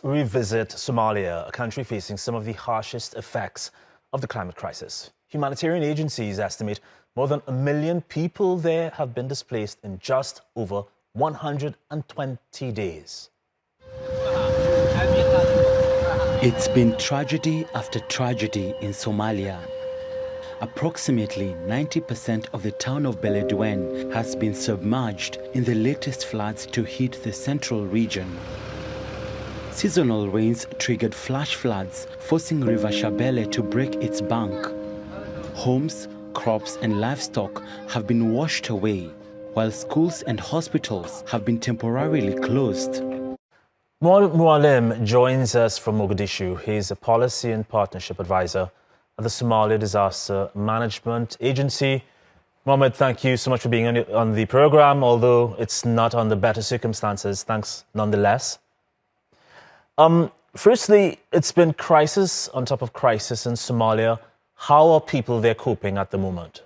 revisit Somalia, a country facing some of the harshest effects of the climate crisis. Humanitarian agencies estimate more than 1 million people there have been displaced in just over 120 days. It's been tragedy after tragedy in Somalia. Approximately 90% of the town of Beledweyne has been submerged in the latest floods to hit the central region. Seasonal rains triggered flash floods, forcing River Shabelle to break its bank. Homes, crops and livestock have been washed away, while schools and hospitals have been temporarily closed. Mualim joins us from Mogadishu. He's a policy and partnership advisor at the Somalia Disaster Management Agency. Mohammed, thank you so much for being on the program, although it's not under better circumstances. Thanks nonetheless. Firstly, it's been crisis on top of crisis in Somalia. How are people there coping at the moment?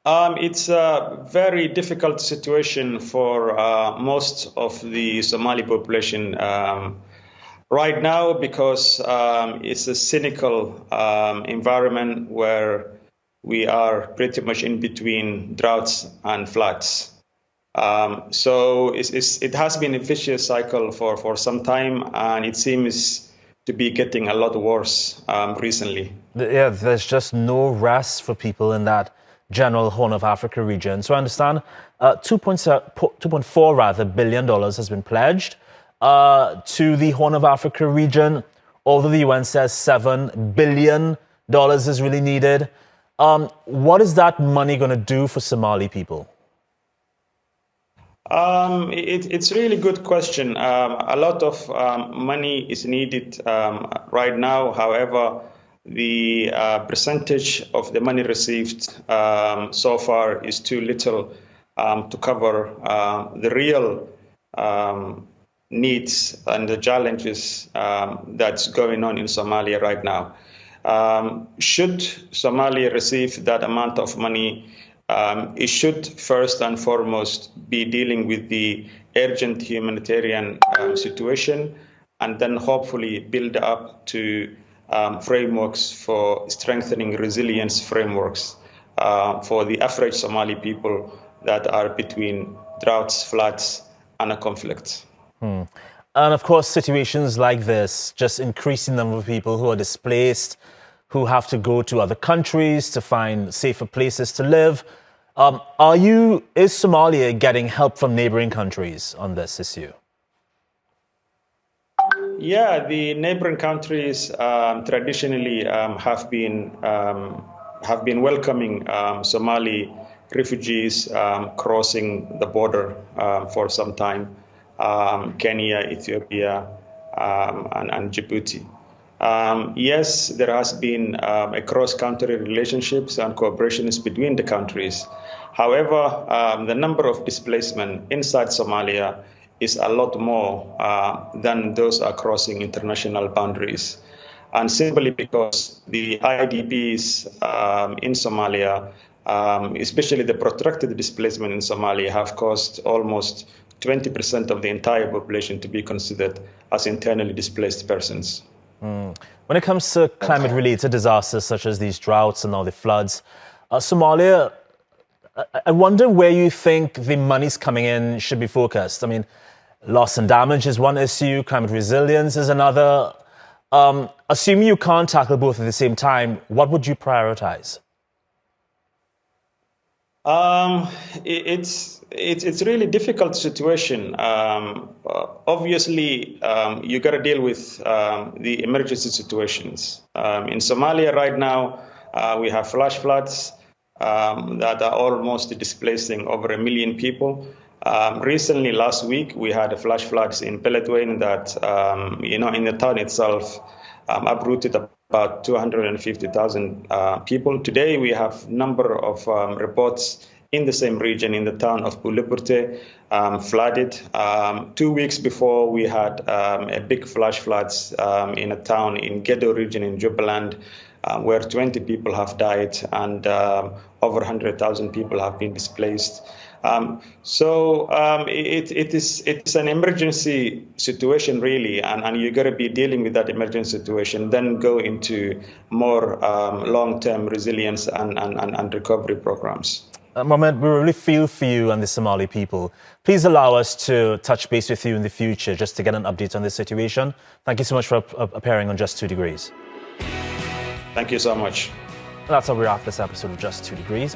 It's a very difficult situation for most of the Somali population right now because it's a cynical environment where we are pretty much in between droughts and floods. So it has been a vicious cycle for some time, and it seems to be getting a lot worse recently. Yeah, there's just no rest for people in that general Horn of Africa region. So I understand $2.4 billion has been pledged to the Horn of Africa region, although the UN says $7 billion is really needed. What is that money going to do for Somali people? It's a really good question. A lot of money is needed right now. However, the percentage of the money received so far is too little to cover the real needs and the challenges that's going on in Somalia right now. Should Somalia receive that amount of money, it should first and foremost be dealing with the urgent humanitarian situation, and then hopefully build up to frameworks for strengthening resilience frameworks for the average Somali people that are between droughts, floods, and a conflict. And of course, situations like this just increase the number of people who are displaced, who have to go to other countries to find safer places to live. Is Somalia getting help from neighboring countries on this issue? Yeah, the neighboring countries traditionally have been welcoming Somali refugees crossing the border for some time. Kenya, Ethiopia, and Djibouti. Yes, there has been a cross-country relationships and cooperations between the countries. However, the number of displacement inside Somalia is a lot more than those are crossing international boundaries. And simply because the IDPs in Somalia, especially the protracted displacement in Somalia, have caused almost 20% of the entire population to be considered as internally displaced persons. When it comes to climate-related disasters such as these droughts and all the floods, Somalia, I wonder where you think the money's coming in should be focused. I mean, loss and damage is one issue, climate resilience is another. Assuming you can't tackle both at the same time, what would you prioritize? It's a really difficult situation. Obviously, you got to deal with the emergency situations. In Somalia right now, we have flash floods that are almost displacing over 1 million people. Recently, last week, we had a flash floods in Beledweyne that, in the town itself, uprooted about 250,000 people. Today, we have number of reports in the same region, in the town of Bulupurte, flooded. 2 weeks before, we had a big flash floods in a town in Gedo region in Jubaland, where 20 people have died and over 100,000 people have been displaced. It's an emergency situation, really, and you got to be dealing with that emergency situation, then go into more long-term resilience and recovery programs. Mohammed, we really feel for you and the Somali people. Please allow us to touch base with you in the future just to get an update on this situation. Thank you so much for appearing on Just 2 Degrees. Thank you so much. That's how we wrap this episode of Just 2 Degrees.